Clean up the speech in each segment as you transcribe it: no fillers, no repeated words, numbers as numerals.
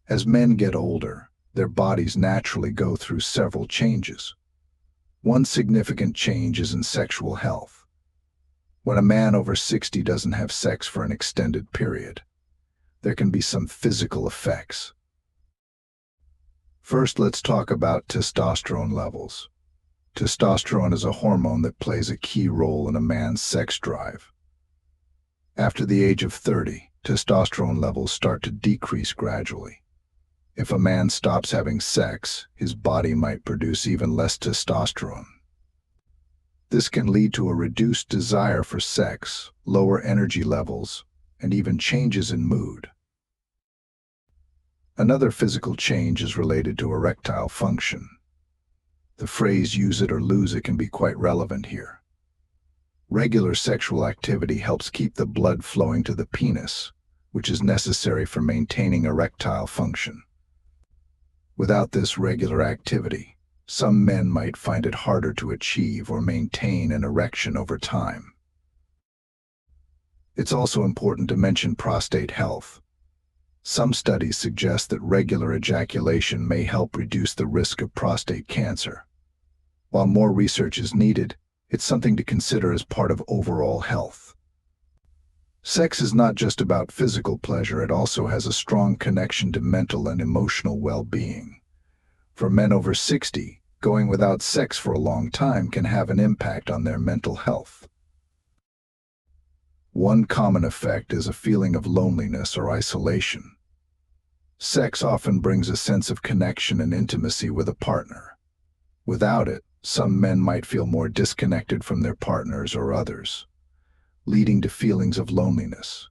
As men get older, their bodies naturally go through several changes. One significant change is in sexual health. When a man over 60 doesn't have sex for an extended period, there can be some physical effects. First, let's talk about testosterone levels. Testosterone is a hormone that plays a key role in a man's sex drive. After the age of 30, testosterone levels start to decrease gradually. If a man stops having sex, his body might produce even less testosterone. This can lead to a reduced desire for sex, lower energy levels, and even changes in mood. Another physical change is related to erectile function. The phrase "use it or lose it" can be quite relevant here. Regular sexual activity helps keep the blood flowing to the penis, which is necessary for maintaining erectile function. Without this regular activity, some men might find it harder to achieve or maintain an erection over time. It's also important to mention prostate health. Some studies suggest that regular ejaculation may help reduce the risk of prostate cancer. While more research is needed, it's something to consider as part of overall health. Sex is not just about physical pleasure, it also has a strong connection to mental and emotional well-being. For men over 60, going without sex for a long time can have an impact on their mental health. One common effect is a feeling of loneliness or isolation. Sex often brings a sense of connection and intimacy with a partner. Without it, some men might feel more disconnected from their partners or others, leading to feelings of loneliness.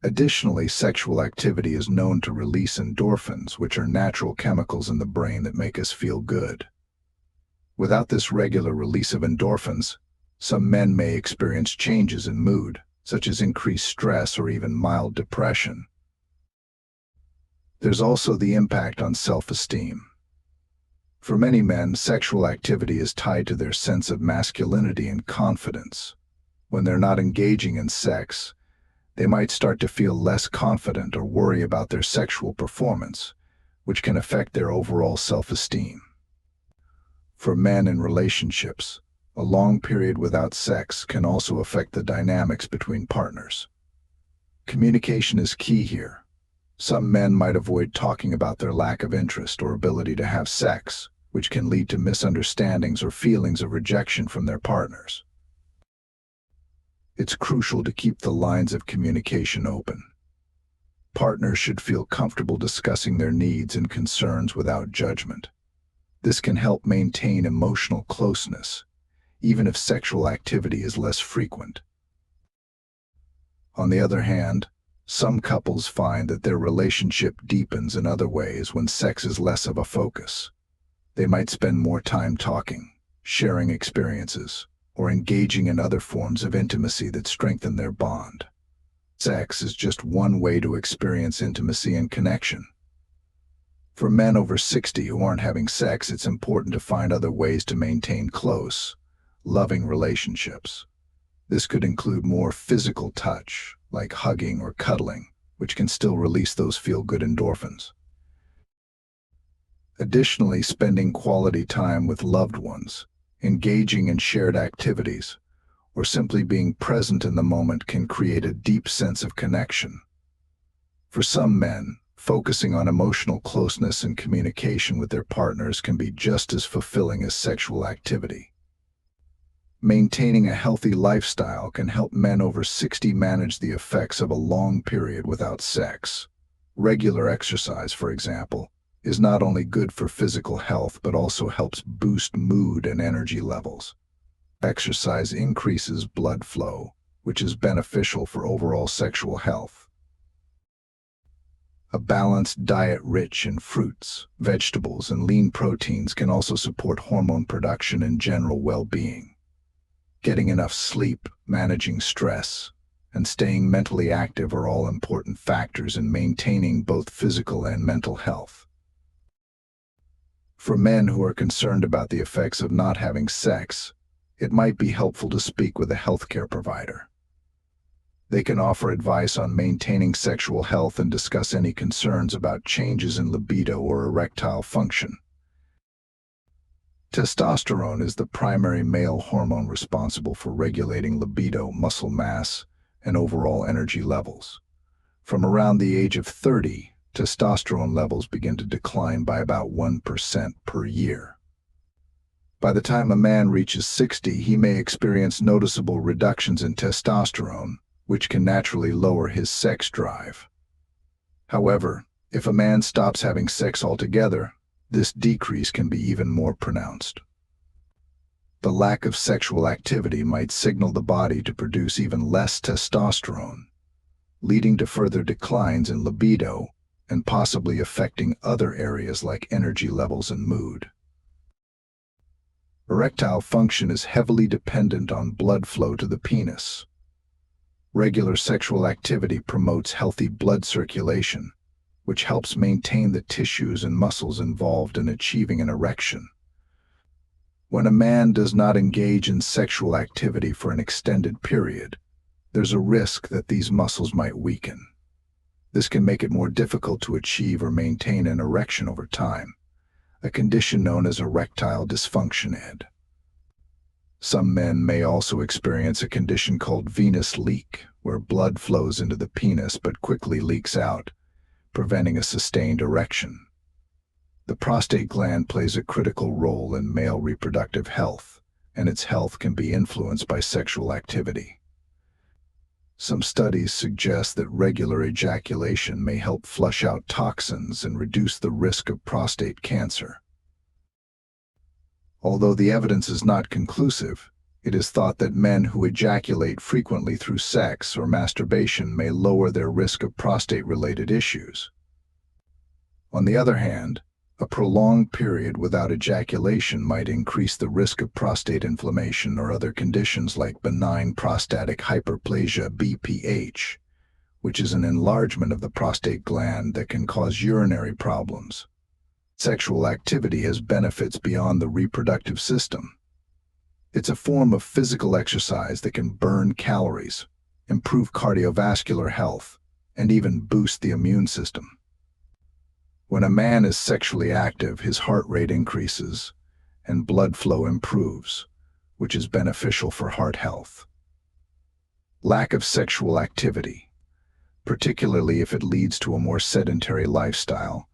Additionally, sexual activity is known to release endorphins, which are natural chemicals in the brain that make us feel good. Without this regular release of endorphins, some men may experience changes in mood, such as increased stress or even mild depression. There's also the impact on self-esteem. For many men, sexual activity is tied to their sense of masculinity and confidence. When they're not engaging in sex, they might start to feel less confident or worry about their sexual performance, which can affect their overall self-esteem. For men in relationships, a long period without sex can also affect the dynamics between partners. Communication is key here. Some men might avoid talking about their lack of interest or ability to have sex, which can lead to misunderstandings or feelings of rejection from their partners. It's crucial to keep the lines of communication open. Partners should feel comfortable discussing their needs and concerns without judgment. This can help maintain emotional closeness, even if sexual activity is less frequent. On the other hand, some couples find that their relationship deepens in other ways when sex is less of a focus. They might spend more time talking, sharing experiences, or engaging in other forms of intimacy that strengthen their bond. Sex is just one way to experience intimacy and connection. For men over 60 who aren't having sex, it's important to find other ways to maintain close, loving relationships. This could include more physical touch, like hugging or cuddling, which can still release those feel-good endorphins. Additionally, spending quality time with loved ones, engaging in shared activities, or simply being present in the moment can create a deep sense of connection. For some men, focusing on emotional closeness and communication with their partners can be just as fulfilling as sexual activity. Maintaining a healthy lifestyle can help men over 60 manage the effects of a long period without sex. Regular exercise, for example, is not only good for physical health but also helps boost mood and energy levels. Exercise increases blood flow, which is beneficial for overall sexual health. A balanced diet rich in fruits, vegetables, and lean proteins can also support hormone production and general well-being. Getting enough sleep, managing stress, and staying mentally active are all important factors in maintaining both physical and mental health. For men who are concerned about the effects of not having sex, it might be helpful to speak with a healthcare provider. They can offer advice on maintaining sexual health and discuss any concerns about changes in libido or erectile function. Testosterone is the primary male hormone responsible for regulating libido, muscle mass, and overall energy levels. From around the age of 30, testosterone levels begin to decline by about 1% per year. By the time a man reaches 60, he may experience noticeable reductions in testosterone, which can naturally lower his sex drive. However, if a man stops having sex altogether, this decrease can be even more pronounced. The lack of sexual activity might signal the body to produce even less testosterone, leading to further declines in libido and possibly affecting other areas like energy levels and mood. Erectile function is heavily dependent on blood flow to the penis. Regular sexual activity promotes healthy blood circulation, which helps maintain the tissues and muscles involved in achieving an erection. When a man does not engage in sexual activity for an extended period, there's a risk that these muscles might weaken. This can make it more difficult to achieve or maintain an erection over time, a condition known as erectile dysfunction (ED). Some men may also experience a condition called venous leak, where blood flows into the penis but quickly leaks out, preventing a sustained erection. The prostate gland plays a critical role in male reproductive health, and its health can be influenced by sexual activity. Some studies suggest that regular ejaculation may help flush out toxins and reduce the risk of prostate cancer. Although the evidence is not conclusive, it is thought that men who ejaculate frequently through sex or masturbation may lower their risk of prostate-related issues. On the other hand, a prolonged period without ejaculation might increase the risk of prostate inflammation or other conditions like benign prostatic hyperplasia (BPH), which is an enlargement of the prostate gland that can cause urinary problems. Sexual activity has benefits beyond the reproductive system. It's a form of physical exercise that can burn calories, improve cardiovascular health, and even boost the immune system. When a man is sexually active, his heart rate increases and blood flow improves, which is beneficial for heart health. Lack of sexual activity, particularly if it leads to a more sedentary lifestyle,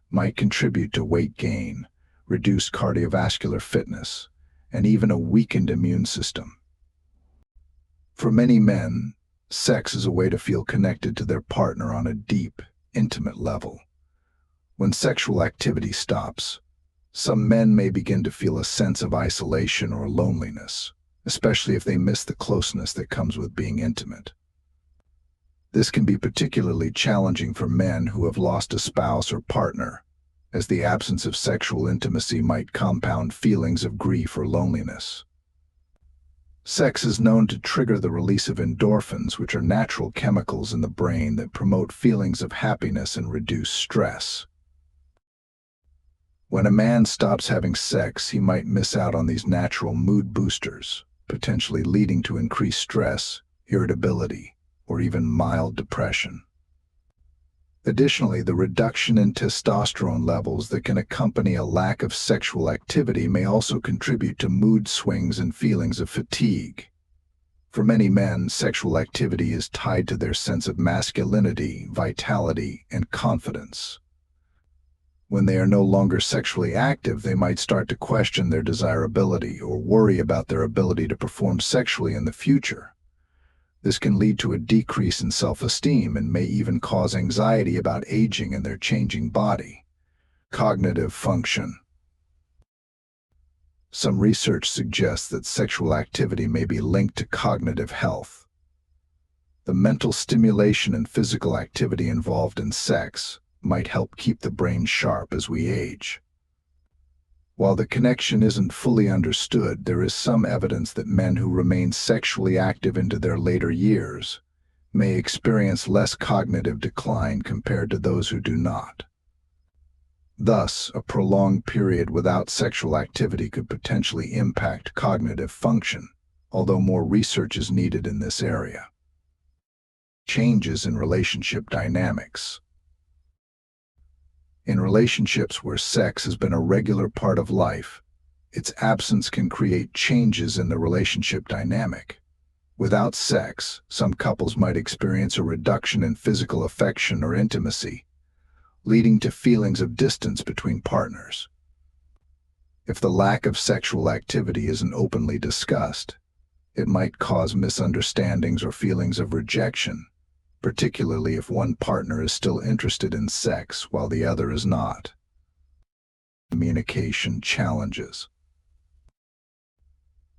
might contribute to weight gain, reduced cardiovascular fitness, and even a weakened immune system. For many men, sex is a way to feel connected to their partner on a deep, intimate level. When sexual activity stops, some men may begin to feel a sense of isolation or loneliness, especially if they miss the closeness that comes with being intimate. This can be particularly challenging for men who have lost a spouse or partner, as the absence of sexual intimacy might compound feelings of grief or loneliness. Sex is known to trigger the release of endorphins, which are natural chemicals in the brain that promote feelings of happiness and reduce stress. When a man stops having sex, he might miss out on these natural mood boosters, potentially leading to increased stress, irritability, or even mild depression. Additionally, the reduction in testosterone levels that can accompany a lack of sexual activity may also contribute to mood swings and feelings of fatigue. For many men, sexual activity is tied to their sense of masculinity, vitality, and confidence. When they are no longer sexually active, they might start to question their desirability or worry about their ability to perform sexually in the future. This can lead to a decrease in self-esteem and may even cause anxiety about aging and their changing body. Cognitive function. Some research suggests that sexual activity may be linked to cognitive health. The mental stimulation and physical activity involved in sex might help keep the brain sharp as we age. While the connection isn't fully understood, there is some evidence that men who remain sexually active into their later years may experience less cognitive decline compared to those who do not. Thus, a prolonged period without sexual activity could potentially impact cognitive function, although more research is needed in this area. Changes in relationship dynamics. In relationships where sex has been a regular part of life, its absence can create changes in the relationship dynamic. Without sex, some couples might experience a reduction in physical affection or intimacy, leading to feelings of distance between partners. If the lack of sexual activity isn't openly discussed, it might cause misunderstandings or feelings of rejection, particularly if one partner is still interested in sex while the other is not. Communication challenges.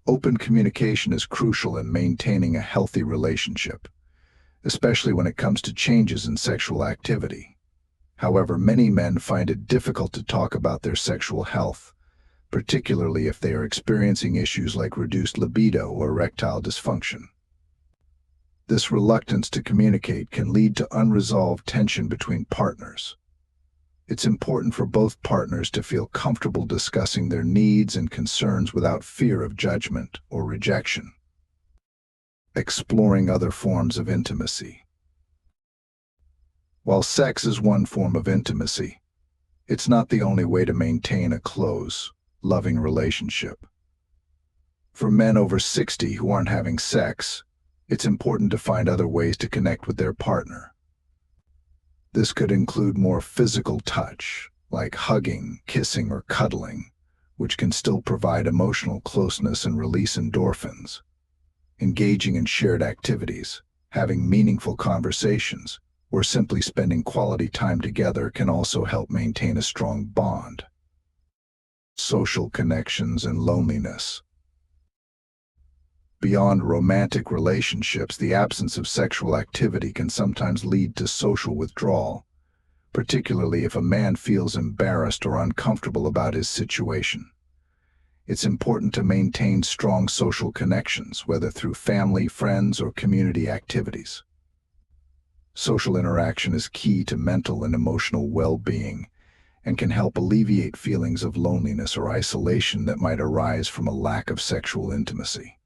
Open communication is crucial in maintaining a healthy relationship, especially when it comes to changes in sexual activity. However, many men find it difficult to talk about their sexual health, particularly if they are experiencing issues like reduced libido or erectile dysfunction. This reluctance to communicate can lead to unresolved tension between partners. It's important for both partners to feel comfortable discussing their needs and concerns without fear of judgment or rejection. Exploring other forms of intimacy. While sex is one form of intimacy, it's not the only way to maintain a close, loving relationship. For men over 60 who aren't having sex, it's important to find other ways to connect with their partner. This could include more physical touch, like hugging, kissing, or cuddling, which can still provide emotional closeness and release endorphins. Engaging in shared activities, having meaningful conversations, or simply spending quality time together can also help maintain a strong bond. Social connections and loneliness. Beyond romantic relationships, the absence of sexual activity can sometimes lead to social withdrawal, particularly if a man feels embarrassed or uncomfortable about his situation. It's important to maintain strong social connections, whether through family, friends, or community activities. Social interaction is key to mental and emotional well-being and can help alleviate feelings of loneliness or isolation that might arise from a lack of sexual intimacy.